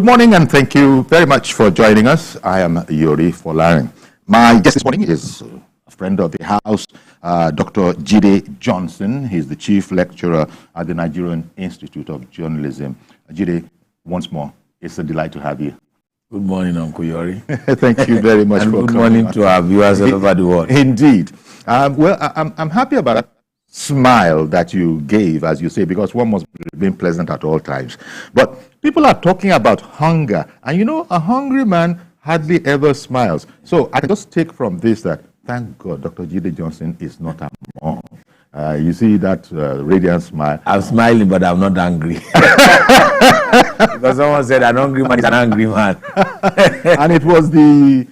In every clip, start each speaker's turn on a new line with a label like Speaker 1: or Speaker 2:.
Speaker 1: Good morning and thank you very much for joining us. I am Yori Folarin. My guest this morning is a friend of the house, Dr. Jide Johnson. He's the chief lecturer at the Nigerian Institute of Journalism. Jide, once more, it's a delight to have you.
Speaker 2: Good morning, Uncle Yori.
Speaker 1: Thank you very much
Speaker 2: and
Speaker 1: for
Speaker 2: good
Speaker 1: coming
Speaker 2: morning
Speaker 1: on.
Speaker 2: to our viewers all over the world.
Speaker 1: Indeed. I'm happy about that smile that you gave, as you say, because one must be pleasant at all times. But people are talking about hunger, and you know, a hungry man hardly ever smiles. So I can just take from this that, thank God, Dr. Jide Johnson is not among. You see that radiant smile.
Speaker 2: I'm smiling, but I'm not angry. Because someone said an hungry man is an angry man.
Speaker 1: And it was the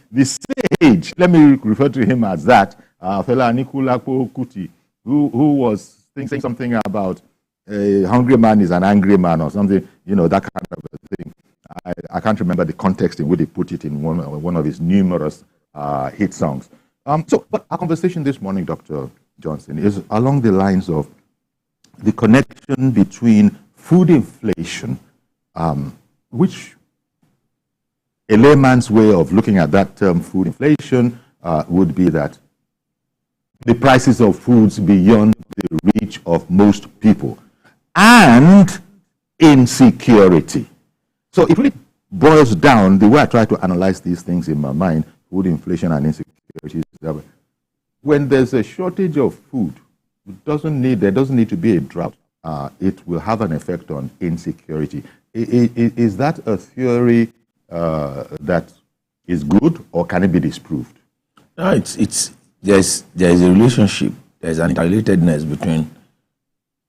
Speaker 1: sage, let me refer to him as that, fella Anikulapo Kuti, who was saying something about a hungry man is an angry man or something, you know, that kind of a thing. I can't remember the context in which he put it in one of his numerous hit songs. But our conversation this morning, Dr. Johnson, is along the lines of the connection between food inflation, which a layman's way of looking at that term, food inflation, would be that the prices of foods beyond the reach of most people, and insecurity. So it really boils down, the way I try to analyze these things in my mind, food inflation and insecurity, is that when there's a shortage of food, there doesn't need to be a drought. It will have an effect on insecurity. Is that a theory that is good, or can it be disproved?
Speaker 2: No, there's a relationship, there's an interrelatedness between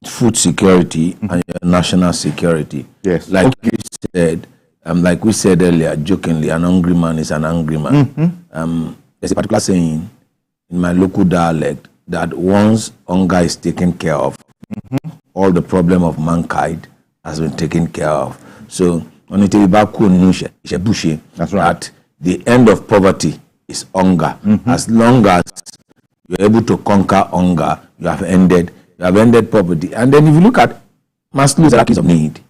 Speaker 2: food security and your national security.
Speaker 1: Yes.
Speaker 2: Like you said, like we said earlier, jokingly, an hungry man is an angry man. There's a particular saying in my local dialect that once hunger is taken care of, all the problem of mankind has been taken care of. So, that's right. At the end of poverty is hunger. As long as you're able to conquer hunger, you have ended poverty. And then if you look at Maslow's hierarchy of need,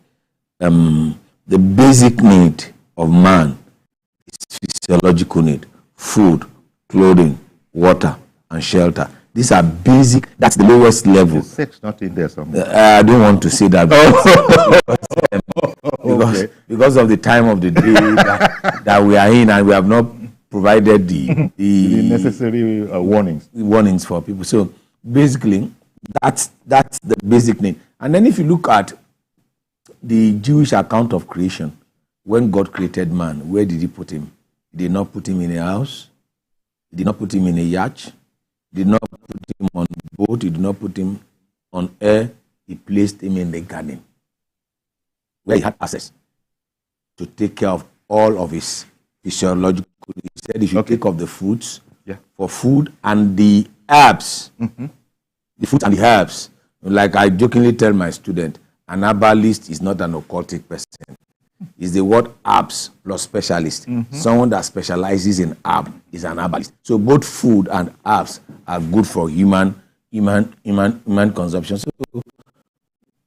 Speaker 2: the basic need of man is physiological need: food, clothing, water, and shelter. These are basic. That's the lowest level.
Speaker 1: Is sex not in there somewhere?
Speaker 2: I don't want to say that because of the time of the day that we are in, and we have not provided the
Speaker 1: necessary
Speaker 2: warnings for people. So basically, that's the basic need. And then if you look at the Jewish account of creation, when God created man, where did he put him? He did not put him in a house. He did not put him in a yacht. He did not put him on a boat. He did not put him on air. He placed him in the garden, where he had access to take care of all of his physiological. He said he should take of the fruits for food and the herbs. The fruits and the herbs. Like I jokingly tell my student, an herbalist is not an occultic person. Is the word herbs plus specialist. Someone that specializes in herb is an herbalist. So both food and herbs are good for human consumption. So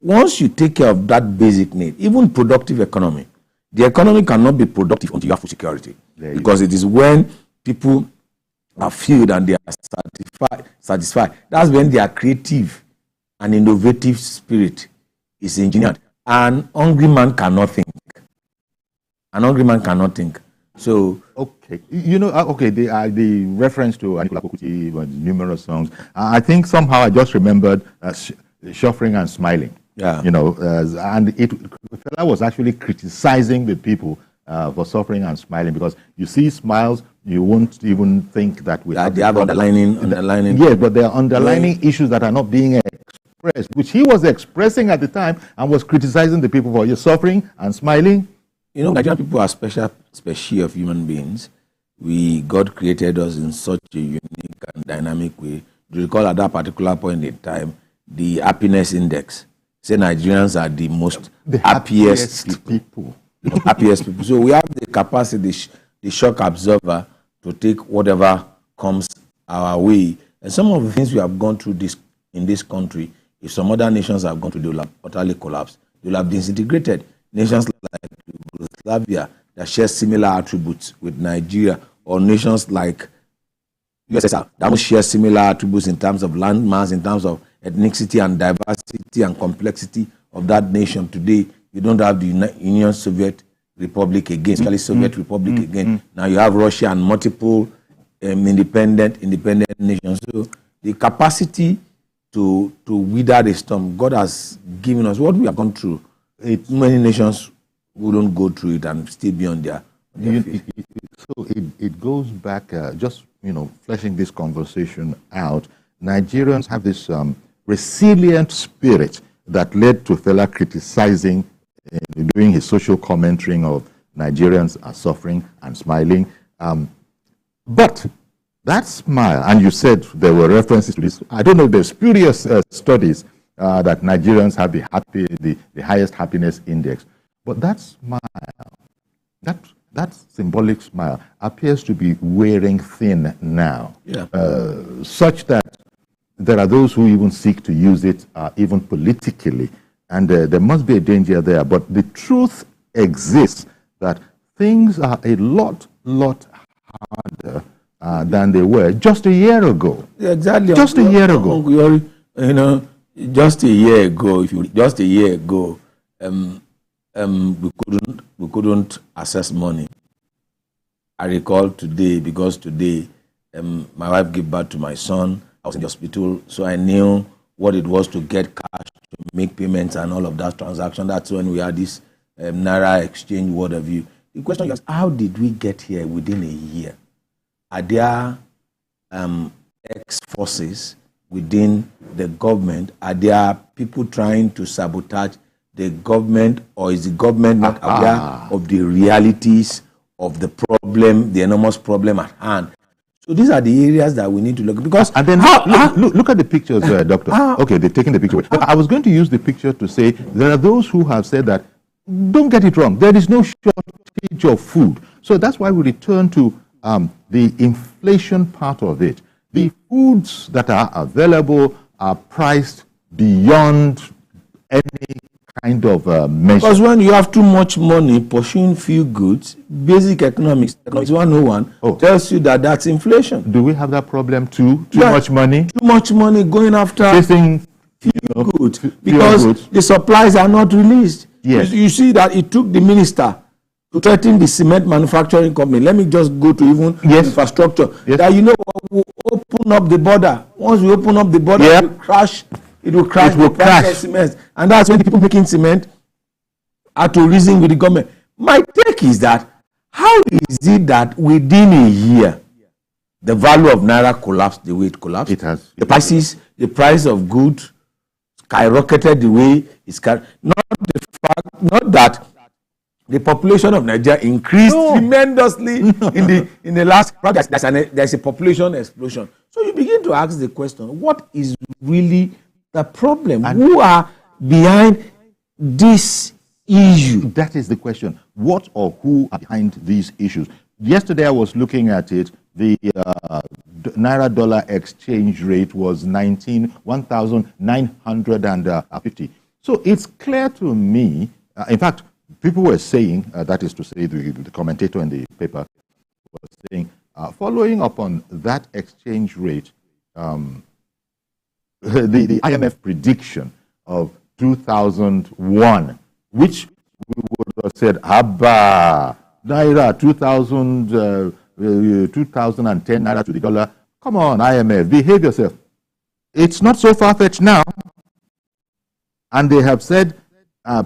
Speaker 2: once you take care of that basic need, even productive economy, the economy cannot be productive until you have food security. Because it is when people are filled and they are satisfied. That's when their creative and innovative spirit is engineered. An hungry man cannot think. So
Speaker 1: okay, you know, the reference to Anikulapo Kuti, numerous songs. I think somehow I just remembered suffering and smiling.
Speaker 2: Yeah,
Speaker 1: you know, and I was actually criticizing the people for suffering and smiling, because you see smiles, you won't even think that we
Speaker 2: they have underlining.
Speaker 1: Yes, but there are underlining issues that are not being expressed, which he was expressing at the time and was criticizing the people for your suffering and smiling.
Speaker 2: You know, Nigerian people are special of human beings. God created us in such a unique and dynamic way. Do you recall at that particular point in time, the happiness index say Nigerians are the most happiest people. Happiest people. So we have the capacity, the shock absorber, to take whatever comes our way. And some of the things we have gone through in this country, if some other nations have gone through, they will have utterly collapsed. They will have disintegrated. Nations Yugoslavia that share similar attributes with Nigeria, or nations like USSR that don't share similar attributes in terms of landmass, in terms of ethnicity and diversity and complexity of that nation. Today, you don't have the Union Soviet Republic again, especially Soviet Republic again. Now you have Russia and multiple independent nations. So the capacity to weather the storm, God has given us. What we have gone through, many nations wouldn't go through it and still be on their feet.
Speaker 1: So it goes back, just, fleshing this conversation out. Nigerians have this resilient spirit that led to Fela criticizing, doing his social commentating of Nigerians are suffering and smiling. But that smile, and you said there were references to this, I don't know, there's spurious studies that Nigerians have the highest happiness index. But that smile, that symbolic smile appears to be wearing thin now, such that there are those who even seek to use it even politically. And there must be a danger there. But the truth exists that things are a lot harder than they were just a year ago.
Speaker 2: Exactly.
Speaker 1: Just a year ago.
Speaker 2: Just a year ago, we couldn't access money. I recall today, because today my wife gave birth to my son. I was in the hospital, so I knew what it was to get cash, to make payments and all of that transaction. That's when we had this Naira exchange, what have you. The question is, how did we get here within a year? Are there ex-forces within the government? Are there people trying to sabotage the government, or is the government not aware of the realities of the problem, the enormous problem at hand? So these are the areas that we need to look at. Because
Speaker 1: and then look at the pictures, Doctor. Okay, they're taking the picture away. I was going to use the picture to say there are those who have said that, don't get it wrong, there is no shortage of food. So that's why we return to the inflation part of it. The foods that are available are priced beyond any kind of measure.
Speaker 2: Because when you have too much money pursuing few goods, basic economics 101 tells you that that's inflation.
Speaker 1: Do we have that problem too? Too much money?
Speaker 2: Too much money going after
Speaker 1: chasing
Speaker 2: few goods. Because the supplies are not released.
Speaker 1: Yes.
Speaker 2: You see that it took the minister to threaten the cement manufacturing company. Let me just go to even infrastructure.
Speaker 1: Yes.
Speaker 2: That we'll open up the border. Once we open up the border, it will crash the price of cement. And that's when the people making cement are to reason with the government. My take is that, how is it that within a year, the value of Naira collapsed the way it collapsed?
Speaker 1: It has.
Speaker 2: The price of goods skyrocketed the way it's not that the population of Nigeria increased tremendously in the last. There's a population explosion. So you begin to ask the question: what is really the problem? And who are behind this issue?
Speaker 1: That is the question. What or who are behind these issues? Yesterday I was looking at it. The Naira dollar exchange rate was 1,950. So it's clear to me, in fact, people were saying, that is to say the commentator in the paper was saying, following up on that exchange rate, the IMF prediction of 2001, which we would have said, Abba, Naira 2010 Naira to the dollar. Come on, IMF, behave yourself. It's not so far-fetched now. And they have said,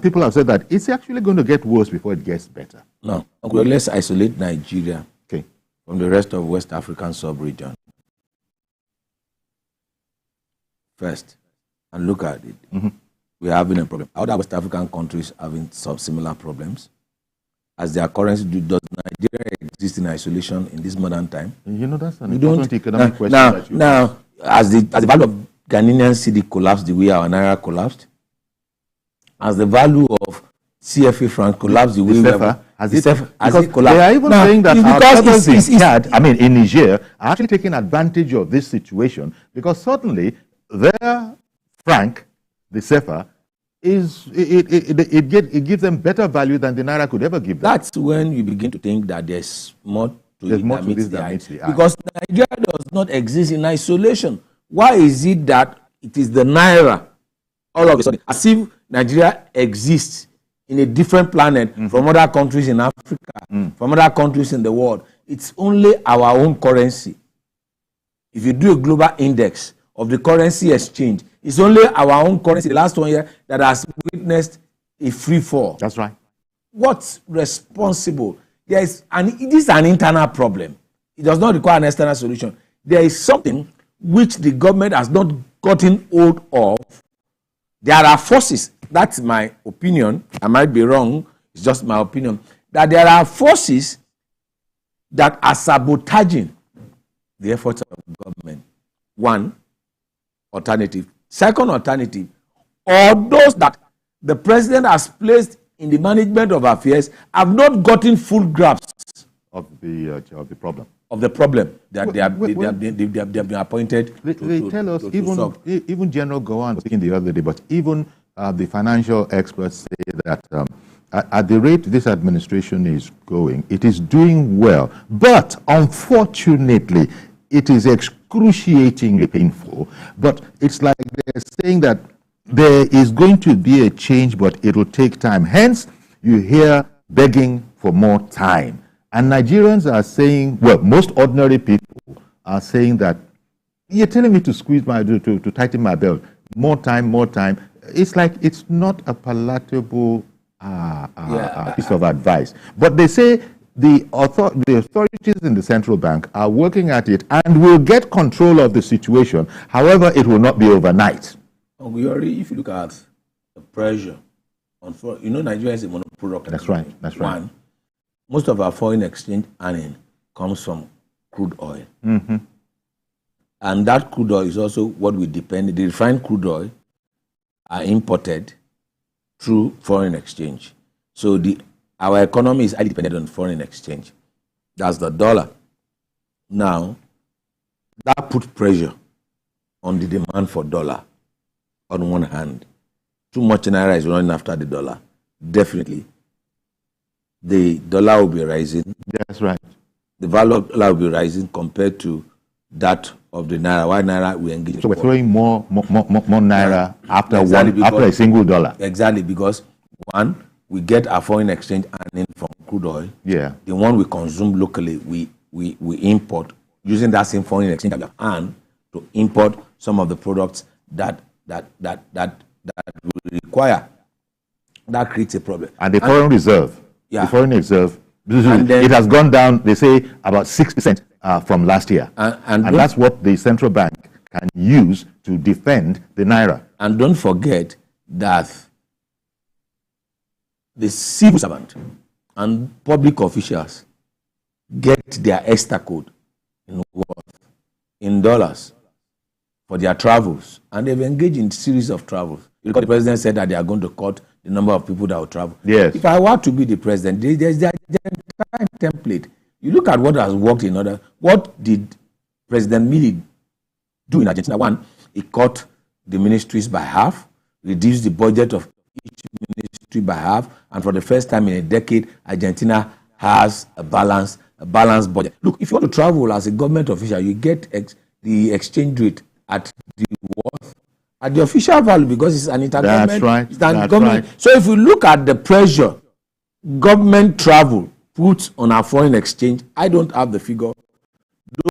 Speaker 1: people have said that it's actually going to get worse before it gets better.
Speaker 2: No. Okay, let's isolate Nigeria from the rest of West African sub-region first and look at it. We're having a problem. Other West African countries having some similar problems. As their currency, does Nigeria exist in isolation in this modern time?
Speaker 1: That's an important economic question.
Speaker 2: Now, as the value of Ghanaian cedi collapsed the way our Naira collapsed, as the value of CFA franc collapsed the way it collapsed.
Speaker 1: They are even saying that our brothers in Chad, in Niger, are actually taking advantage of this situation because suddenly their franc, the CFA, it gives them better value than the naira could ever give them.
Speaker 2: That's when you begin to think that there's more to
Speaker 1: There's
Speaker 2: it
Speaker 1: more
Speaker 2: that
Speaker 1: to
Speaker 2: meets
Speaker 1: this
Speaker 2: the
Speaker 1: than
Speaker 2: eye.
Speaker 1: meets the eye.
Speaker 2: Because Nigeria does not exist in isolation. Why is it that it is the naira all of a sudden, as if Nigeria exists in a different planet from other countries in Africa, from other countries in the world? It's only our own currency. If you do a global index of the currency exchange, it's only our own currency, the last 1 year, that has witnessed a free fall.
Speaker 1: That's right.
Speaker 2: What's responsible? This is an internal problem. It does not require an external solution. There is something which the government has not gotten hold of. There are forces, that's my opinion, I might be wrong, it's just my opinion, that there are forces that are sabotaging the efforts of government. One, alternative. Second alternative, or those that the president has placed in the management of affairs have not gotten full grasp
Speaker 1: of the problem.
Speaker 2: Of the problem that they have been appointed.
Speaker 1: They tell us, even General Gowan was speaking the other day, but even the financial experts say that at the rate this administration is going, it is doing well. But unfortunately, it is excruciatingly painful. But it's like they're saying that there is going to be a change, but it will take time. Hence, you hear begging for more time. And Nigerians are saying, well, most ordinary people are saying that you're telling me to squeeze to tighten my belt. More time, more time. It's like it's not a palatable piece of advice. But they say the authorities in the central bank are working at it and will get control of the situation. However, it will not be overnight.
Speaker 2: If you look at the pressure on Nigeria is a monopoly.
Speaker 1: That's right. That's right.
Speaker 2: One, most of our foreign exchange earning comes from crude oil. And that crude oil is also what we depend. The refined crude oil are imported through foreign exchange. So our economy is highly dependent on foreign exchange. That's the dollar. Now, that puts pressure on the demand for dollar on one hand. Too much naira is running after the dollar. Definitely. The dollar will be rising.
Speaker 1: That's right.
Speaker 2: The value of the dollar will be rising compared to that of the naira. Why naira we engage?
Speaker 1: So we're throwing more naira after a single dollar.
Speaker 2: Exactly, because one, we get our foreign exchange earning from crude oil.
Speaker 1: Yeah.
Speaker 2: The one we consume locally, we import using that same foreign exchange that we have earned to import some of the products that we require. That creates a problem.
Speaker 1: And the foreign reserve.
Speaker 2: Yeah.
Speaker 1: The foreign reserve, it has gone down, they say, about 6% from last year. And that's what the central bank can use to defend the naira.
Speaker 2: And don't forget that the civil servant and public officials get their extra code in dollars for their travels. And they've engaged in a series of travels. Because the president said that they are going to cut the number of people that will travel.
Speaker 1: Yes.
Speaker 2: If I were to be the president, there's the template. You look at what has worked in other. What did President Milley do in Argentina? One, he cut the ministries by half, reduced the budget of each ministry by half, and for the first time in a decade, Argentina has a balanced budget. Look, if you want to travel as a government official, you get the exchange rate at the worth. At the official value, because it's an intergovernment.
Speaker 1: That's right.
Speaker 2: That's right. So if you look at the pressure government travel puts on our foreign exchange, I don't have the figure.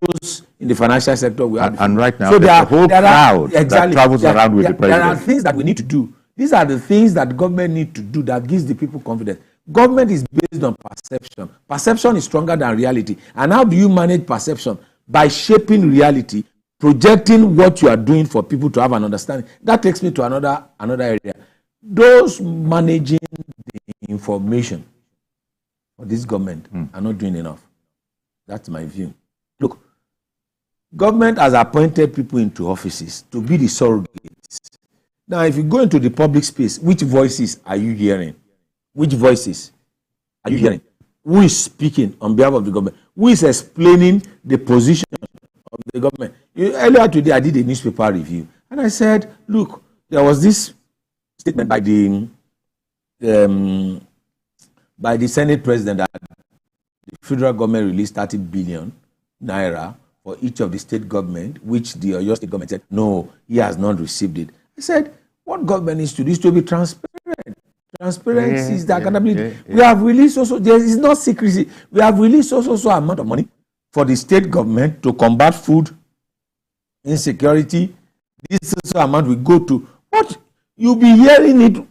Speaker 2: Those in the financial sector we have.
Speaker 1: And right now,
Speaker 2: so
Speaker 1: there's a whole crowd that travels around with the president.
Speaker 2: There are things that we need to do. These are the things that government need to do that gives the people confidence. Government is based on perception. Perception is stronger than reality. And how do you manage perception? By shaping reality, projecting what you are doing for people to have an understanding. That takes me to another area. Those managing the information for this government are not doing enough. That's my view. Look, government has appointed people into offices to be the surrogates. Now, if you go into the public space, which voices are you hearing? Which voices are you hearing? Who is speaking on behalf of the government? Who is explaining the position of the government? Earlier today, I did a newspaper review, and I said, look, there was this statement by the Senate President that the federal government released 30 billion naira for each of the state government, which the Oyo state government said, no, he has not received it. I said, what government needs to do is to be transparent. Transparency is the accountability. We have released also, there is no secrecy. We have released also amount of money for the state government to combat food insecurity. This also amount we go to. But you'll be hearing it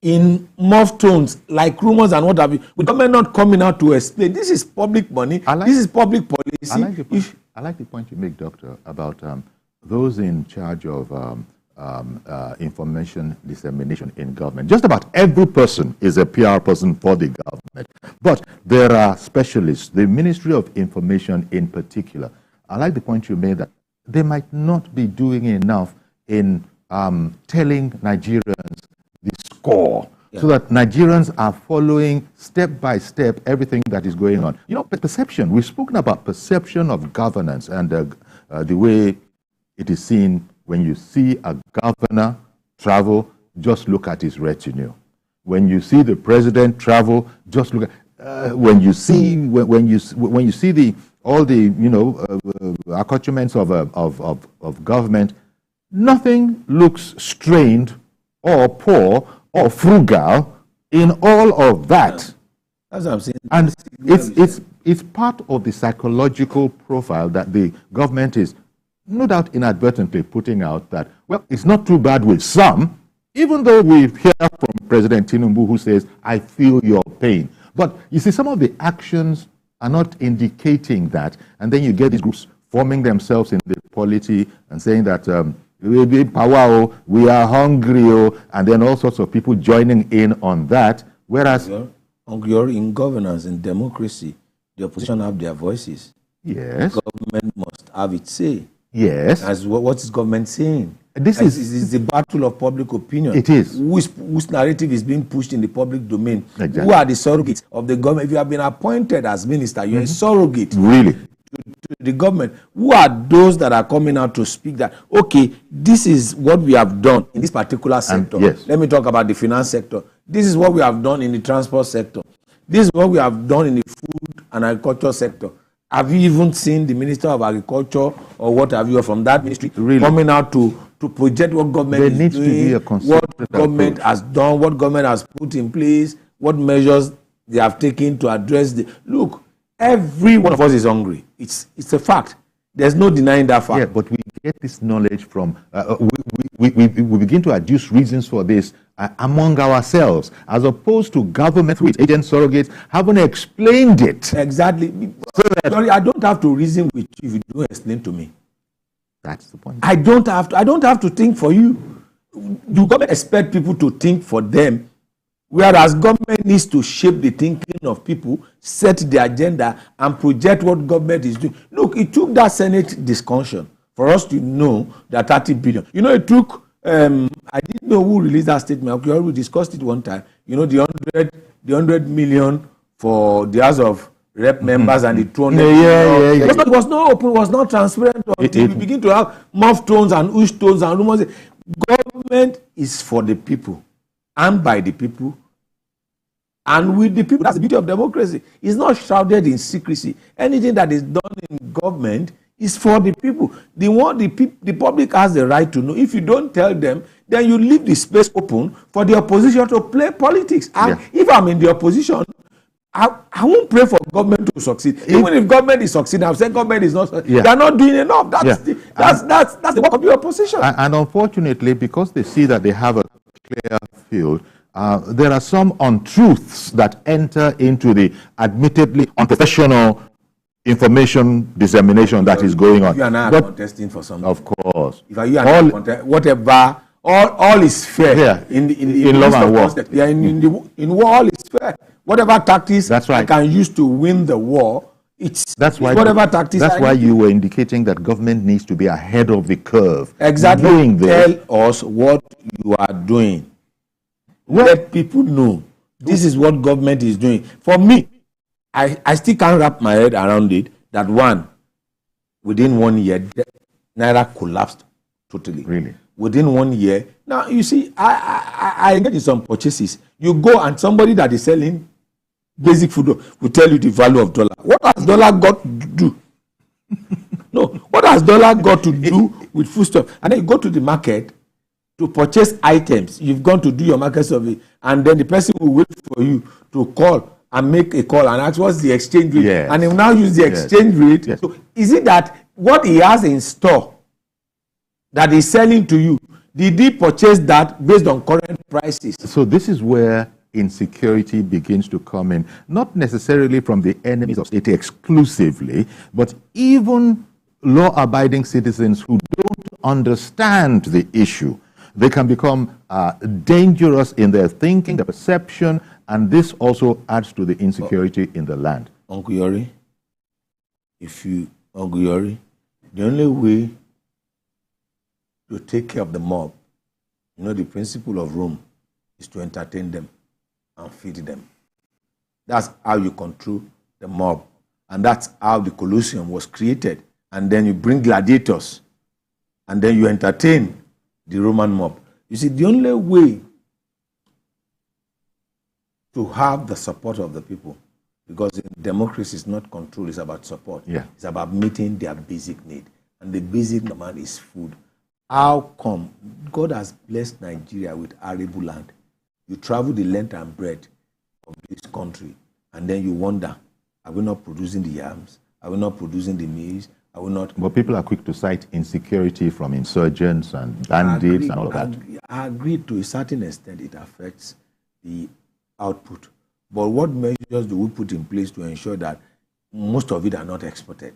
Speaker 2: in muffled tones, like rumors and what have you, with government not coming out to explain. This is public money. This is public policy.
Speaker 1: I like the point you make, Doctor, about those in charge of information dissemination in government. Just about every person is a PR person for the government. But there are specialists, the Ministry of Information in particular. I like the point you made that they might not be doing enough in telling Nigerians the score, so that Nigerians are following step by step everything that is going on. You know, perception, we've spoken about perception of governance and the way it is seen when you see a governor travel, just look at his retinue. When you see the president travel, just look at, when you see all the accoutrements of government, nothing looks strained or poor or frugal in all of that.
Speaker 2: That's what I'm saying.
Speaker 1: And it's part of the psychological profile that the government is no doubt inadvertently putting out, that, well, it's not too bad with some, even though we hear from President Tinubu who says, I feel your pain. But you see, some of the actions are not indicating that, and then you get these groups forming themselves in the polity and saying that we be power, we are hungry, and then all sorts of people joining in on that. Whereas
Speaker 2: hungry in governance, in democracy, the opposition have their voices.
Speaker 1: Yes.
Speaker 2: The government must have its say.
Speaker 1: Yes.
Speaker 2: As what is government saying?
Speaker 1: This
Speaker 2: is the battle of public opinion.
Speaker 1: It is.
Speaker 2: Whose narrative is being pushed in the public domain?
Speaker 1: Exactly.
Speaker 2: Who are the surrogates of the government? If you have been appointed as minister, you're a surrogate.
Speaker 1: Really?
Speaker 2: To the government. Who are those that are coming out to speak that, okay, this is what we have done in this particular sector?
Speaker 1: Yes.
Speaker 2: Let me talk about the finance sector. This is what we have done in the transport sector. This is what we have done in the food and agriculture sector. Have you even seen the Minister of Agriculture or what have you from that ministry coming out to project what government is doing,
Speaker 1: to be a
Speaker 2: what government has done, what government has put in place, what measures they have taken to address the... Look, every one of us is hungry. It's a fact. There's no denying that fact.
Speaker 1: Yeah, but we get this knowledge from... we begin to adduce reasons for this among ourselves, as opposed to government with agent surrogates haven't explained it.
Speaker 2: Exactly. Sorry, I don't have to reason with you if you don't explain to me.
Speaker 1: That's the point.
Speaker 2: I don't have to think for you. Do government expect people to think for them? Whereas government needs to shape the thinking of people, set the agenda, and project what government is doing. Look, it took that Senate discussion for us to know that 30 billion. You know, it took, I didn't know who released that statement. Okay, we discussed it one time. You know, the 100 million for the House of Rep members and the 200 million. It was not open, it was not transparent until we begin to have muff tones and ush tones and rumors. Government is for the people and by the people and with the people. That's the beauty of democracy. It's not shrouded in secrecy. Anything that is done in government is for the people. The public has the right to know. If you don't tell them, then you leave the space open for the opposition to play politics. And if I'm in the opposition, I won't pray for government to succeed. Even if government is succeeding, I've said government is not. They are not doing enough. That's the work of the opposition.
Speaker 1: And unfortunately, because they see that they have a clear field, there are some untruths that enter into the admittedly unprofessional information dissemination that is going on.
Speaker 2: You and I are contesting for something.
Speaker 1: Of course.
Speaker 2: If you and I contest, whatever, all is fair. In
Speaker 1: love and war.
Speaker 2: Yeah, in war, all is fair. Whatever tactics I can use to win the war, whatever tactics.
Speaker 1: That's why you were indicating that government needs to be ahead of the curve.
Speaker 2: Exactly. Tell us what you are doing. Let people know this is what government is doing. For me, I still can't wrap my head around it that within 1 year, Naira collapsed totally.
Speaker 1: Really?
Speaker 2: Within 1 year. Now, you see, I engage in some purchases. You go and somebody that is selling basic food will tell you the value of dollar. What has dollar got to do? No, what has dollar got to do with foodstuff? And then you go to the market to purchase items. You've gone to do your market survey, and then the person will wait for you to call and make a call and ask what's the exchange rate.
Speaker 1: Yes.
Speaker 2: And he will now use the exchange rate.
Speaker 1: Yes.
Speaker 2: So is it that what he has in store that he's selling to you, did he purchase that based on current prices?
Speaker 1: So this is where insecurity begins to come in, not necessarily from the enemies of state exclusively, but even law-abiding citizens who don't understand the issue. They can become dangerous in their thinking, their perception, and this also adds to the insecurity in the land.
Speaker 2: Uncle Yori, the only way to take care of the mob, the principle of Rome is to entertain them and feed them. That's how you control the mob. And that's how the Colosseum was created. And then you bring gladiators, and then you entertain the Roman mob. You see, the only way to have the support of the people, because in democracy is not control, it's about support.
Speaker 1: Yeah.
Speaker 2: It's about meeting their basic need. And the basic demand is food. How come God has blessed Nigeria with arable land? You travel the length and breadth of this country, and then you wonder, are we not producing the yams? Are we not producing the maize? Are we not?
Speaker 1: But people are quick to cite insecurity from insurgents and bandits and all of that.
Speaker 2: I agree to a certain extent it affects the output. But what measures do we put in place to ensure that most of it are not exported?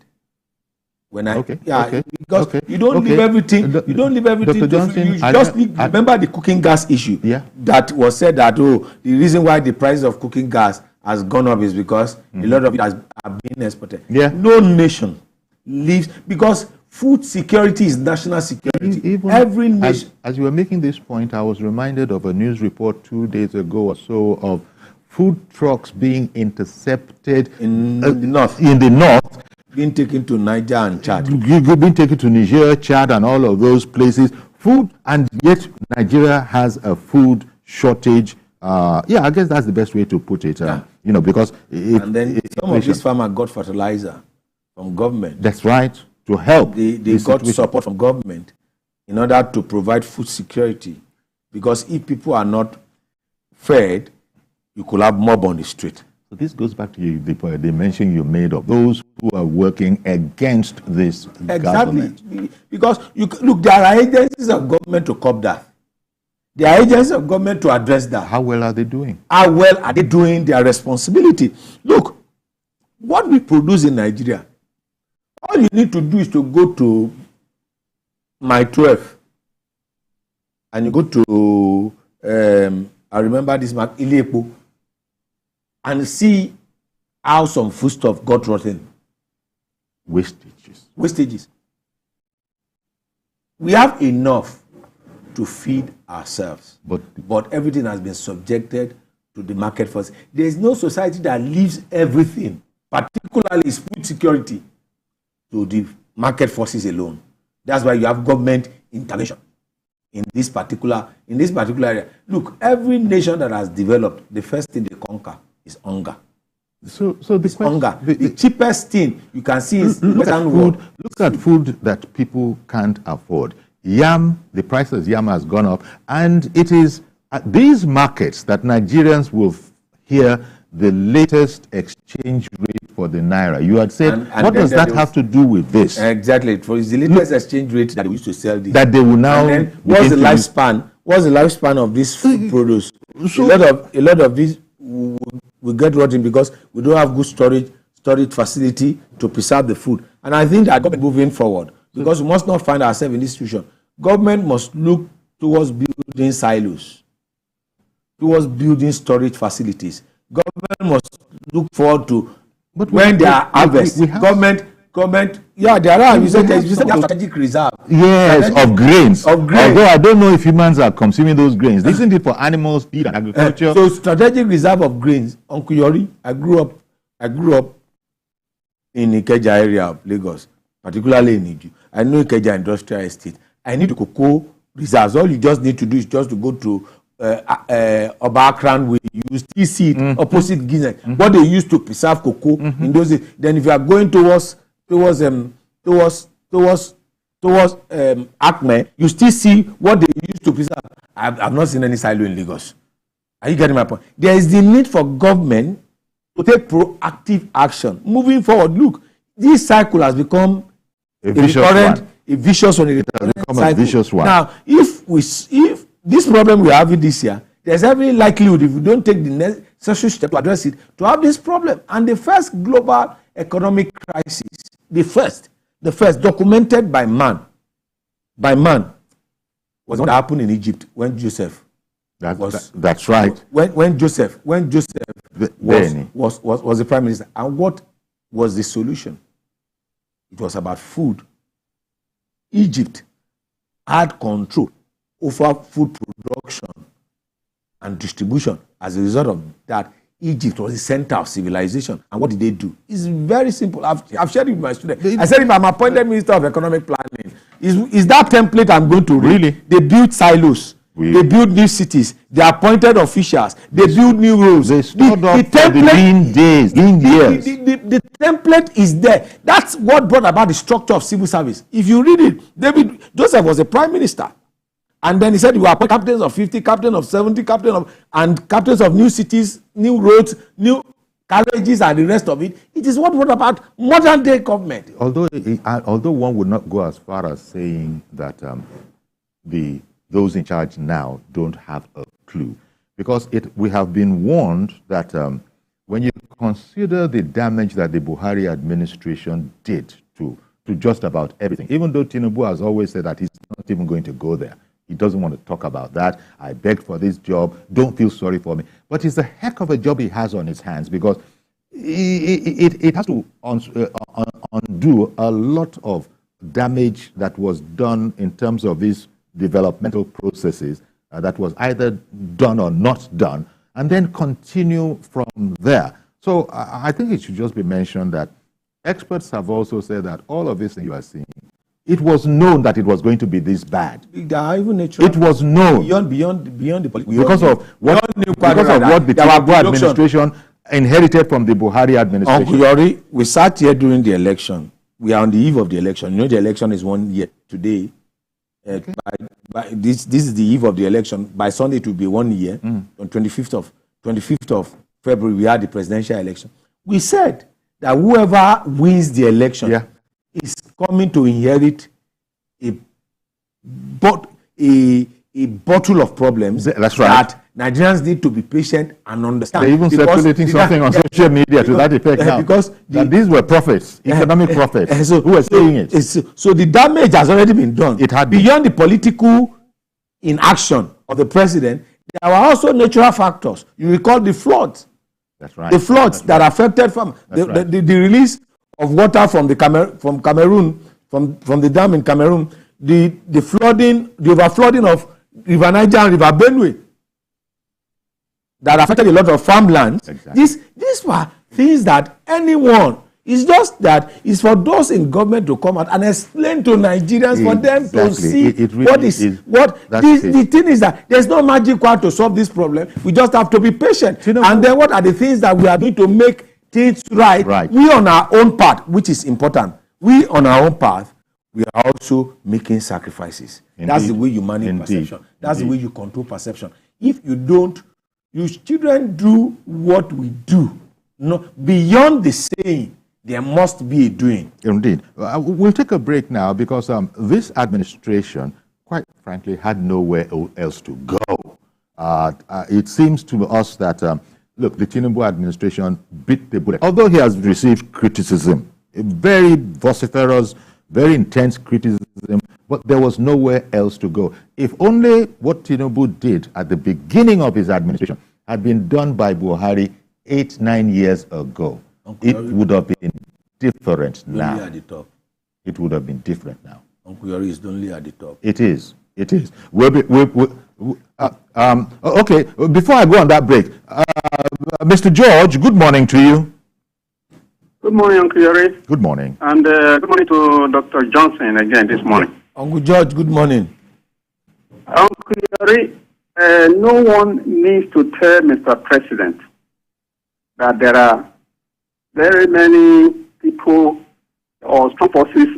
Speaker 2: Because you don't leave everything. You don't leave everything.
Speaker 1: Dr. Johnson,
Speaker 2: you just remember the cooking gas issue.
Speaker 1: Yeah.
Speaker 2: That was said that the reason why the price of cooking gas has gone up is because a lot of it has been exported.
Speaker 1: Yeah.
Speaker 2: No nation lives because food security is national security. Every nation.
Speaker 1: As you were making this point, I was reminded of a news report 2 days ago or so of food trucks being intercepted
Speaker 2: in the north.
Speaker 1: In the north.
Speaker 2: Being taken to Niger and Chad.
Speaker 1: You've been taken to Niger, Chad, and all of those places. Food, and yet Nigeria has a food shortage. I guess that's the best way to put it. Because
Speaker 2: and then some of these farmers got fertilizer from government.
Speaker 1: That's right, to help.
Speaker 2: They got support from government in order to provide food security. Because if people are not fed, you could have mob on the street.
Speaker 1: So this goes back to the mention you made of those who are working against this government.
Speaker 2: Exactly. Because, there are agencies of government to curb that. There are agencies of government to address that.
Speaker 1: How well are they doing?
Speaker 2: How well are they doing their responsibility? Look, what we produce in Nigeria, all you need to do is to go to My 12 and you go to, I remember this mark, Ilepo, and see how some foodstuff got rotten. Wastages. We have enough to feed ourselves, but everything has been subjected to the market force. There is no society that leaves everything, particularly food security, to the market forces alone. That's why you have government intervention in this particular area. Look, every nation that has developed, the first thing they conquer is hunger.
Speaker 1: So the
Speaker 2: hunger. The cheapest thing you can see is
Speaker 1: look at food that people can't afford. Yam, the price of yam has gone up, and it is at these markets that Nigerians will hear the latest exchange rate for the naira. You had said, what does that have to do with this?
Speaker 2: Exactly. For the latest exchange rate that we used to sell this.
Speaker 1: That they will now.
Speaker 2: And then what's the lifespan? What's the lifespan of this food produce? So, a lot of these we get rotten because we don't have good storage facility to preserve the food. And I think that government moving forward, because we must not find ourselves in this situation. Government must look towards building silos, towards building storage facilities. Government must look forward to when there are harvests. Government, there are. You said there's strategic reserve.
Speaker 1: Yes, of grains.
Speaker 2: Although
Speaker 1: I don't know if humans are consuming those grains. Isn't it for animals, feed, and agriculture?
Speaker 2: So strategic reserve of grains. Uncle Yori, I grew up in Ikeja area of Lagos, particularly in Iju. I know Ikeja Industrial Estate. I need cocoa reserves. All you just need to do is just to go to Obakran, where you still see it opposite Guinea. What they used to preserve cocoa in those days. Then if you are going towards Acme, you still see what they used to preserve. I've not seen any silo in Lagos. Are you getting my point? There is the need for government to take proactive action. Moving forward, look, this cycle has become a vicious one. It has become a vicious one. Now, if this problem we are having this year, there's every likelihood, if we don't take the necessary step to address it, to have this problem. And the first global economic crisis, the first documented by man, was what happened in Egypt when Joseph.
Speaker 1: That's right.
Speaker 2: When Joseph was the prime minister. And what was the solution? It was about food. Egypt had control over food production and distribution. As a result of that, Egypt was the center of civilization. And what did they do? It's very simple. I've shared it with my students. I said, if I'm appointed Minister of Economic Planning, is that template I'm going to read?
Speaker 1: Really?
Speaker 2: They built silos. They build new cities. They appointed officials. They build new roads.
Speaker 1: They stored up the lean years.
Speaker 2: The template is there. That's what brought about the structure of civil service. If you read it, Joseph was a prime minister. And then he said, you appoint captains of 50, captains of 70, captains of new cities, new roads, new carriages, and the rest of it. It is what brought about modern day government.
Speaker 1: Although one would not go as far as saying that those in charge now don't have a clue, because we have been warned that when you consider the damage that the Buhari administration did to just about everything, even though Tinubu has always said that he's not even going to go there, he doesn't want to talk about that. I begged for this job, don't feel sorry for me. But it's a heck of a job he has on his hands, because it has to undo a lot of damage that was done in terms of these developmental processes that was either done or not done, and then continue from there. So I think it should just be mentioned that experts have also said that all of this thing you are seeing, it was known that it was going to be this bad. It was known.
Speaker 2: Beyond the political.
Speaker 1: Because of what the Tinubu administration inherited from the Buhari administration.
Speaker 2: Uncle Yori, we sat here during the election. We are on the eve of the election. You know, the election is 1 year today. Okay. This is the eve of the election. By Sunday it will be 1 year. On 25th of February, we had the presidential election. We said that whoever wins the election is coming to inherit a bottle of problems.
Speaker 1: That's right.
Speaker 2: That Nigerians need to be patient and understand.
Speaker 1: They're even circulating something on social media to that effect now. Because these were prophets, economic prophets, who were saying it.
Speaker 2: So the damage has already been done.
Speaker 1: It had
Speaker 2: beyond the political inaction of the president. There were also natural factors. You recall the floods.
Speaker 1: That's right.
Speaker 2: The floods that affected the release of water from Cameroon, from the dam in Cameroon, the overflooding of River Niger and River Benue that affected a lot of farmlands.
Speaker 1: Exactly.
Speaker 2: These were things that anyone, it's just that it's for those in government to come out and explain to Nigerians, for them to see the thing is that there's no magic word to solve this problem. We just have to be patient. And then what are the things that we are doing to make things right? We on our own path, which is important. We on our own path, we are also making sacrifices. Indeed. That's the way you manage perception. That's the way you control perception. If you don't, you children do what we do. No, beyond the saying, there must be a doing.
Speaker 1: Indeed. We'll take a break now, because this administration, quite frankly, had nowhere else to go. It seems to us that, look, the Tinubu administration bit the bullet. Although he has received criticism, a very vociferous, very intense criticism, but there was nowhere else to go. If only what Tinubu did at the beginning of his administration had been done by Buhari 8-9 years ago, it would have been different now.
Speaker 2: At the top.
Speaker 1: It would have been different now.
Speaker 2: Uncle Yori is only at the top.
Speaker 1: It is. It is. Okay, before I go on that break, Mr. George, good morning to you.
Speaker 3: Good morning, Uncle Yori.
Speaker 1: Good morning.
Speaker 3: And good morning to Dr. Johnson again this morning.
Speaker 2: Uncle George, good morning.
Speaker 3: Uncle Yori, no one needs to tell Mr. President that there are very many people or strong forces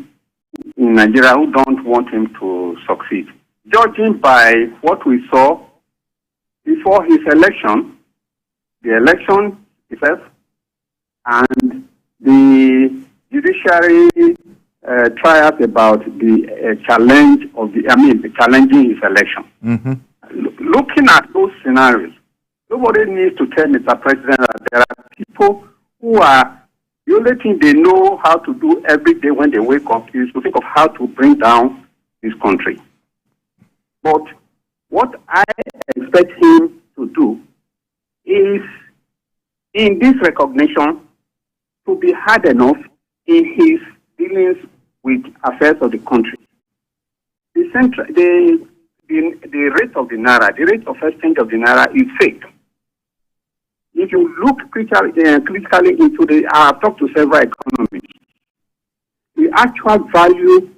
Speaker 3: in Nigeria who don't want him to succeed. Judging by what we saw before his election, the election itself, and the judiciary trials about the challenging his election.
Speaker 1: Mm-hmm.
Speaker 3: Looking at those scenarios, nobody needs to tell Mr. President that there are people who are, the only thing they know how to do every day when they wake up is to think of how to bring down this country. But what I expect him to do is, in this recognition, to be hard enough in his dealings with affairs of the country. The rate of the naira, the rate of exchange of the naira is fake. If you look critically into I've talked to several economists, the actual value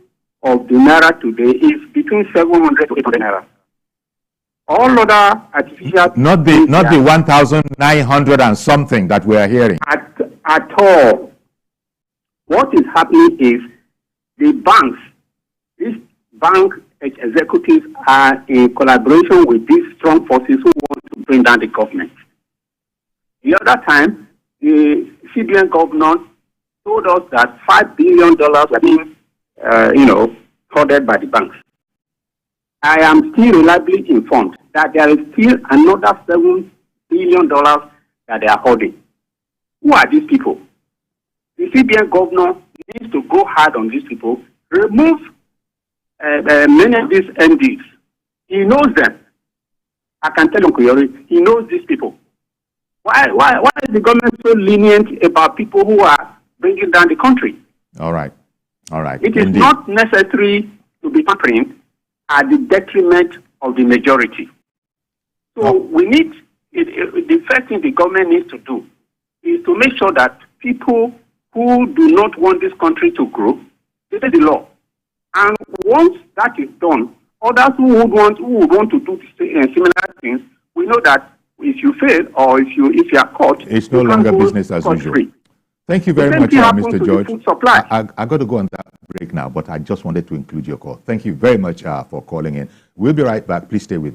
Speaker 3: of the naira today is between 700 to 800 naira. All other artificial...
Speaker 1: Not the 1,900 and something that we are hearing.
Speaker 3: At all. What is happening is the banks, these bank executives are in collaboration with these strong forces who want to bring down the government. The other time, the CBN governor told us that $5 billion were being, hoarded by the banks. I am still reliably informed that there is still another $7 billion that they are holding. Who are these people? The CBN governor needs to go hard on these people, remove many of these MDs. He knows them. I can tell Uncle Yori, he knows these people. Why is the government so lenient about people who are bringing down the country?
Speaker 1: All right.
Speaker 3: It is not necessary to be tampering at the detriment of the majority. So we need, the first thing the government needs to do is to make sure that people who do not want this country to grow, they take the law. And once that is done, others who would want to do similar things, we know that if you fail or if you are caught,
Speaker 1: it's no longer business as usual.
Speaker 3: Free.
Speaker 1: Thank you very much, Mr. George. I got to go on that break now, but I just wanted to include your call. Thank you very much for calling in. We'll be right back. Please stay with us.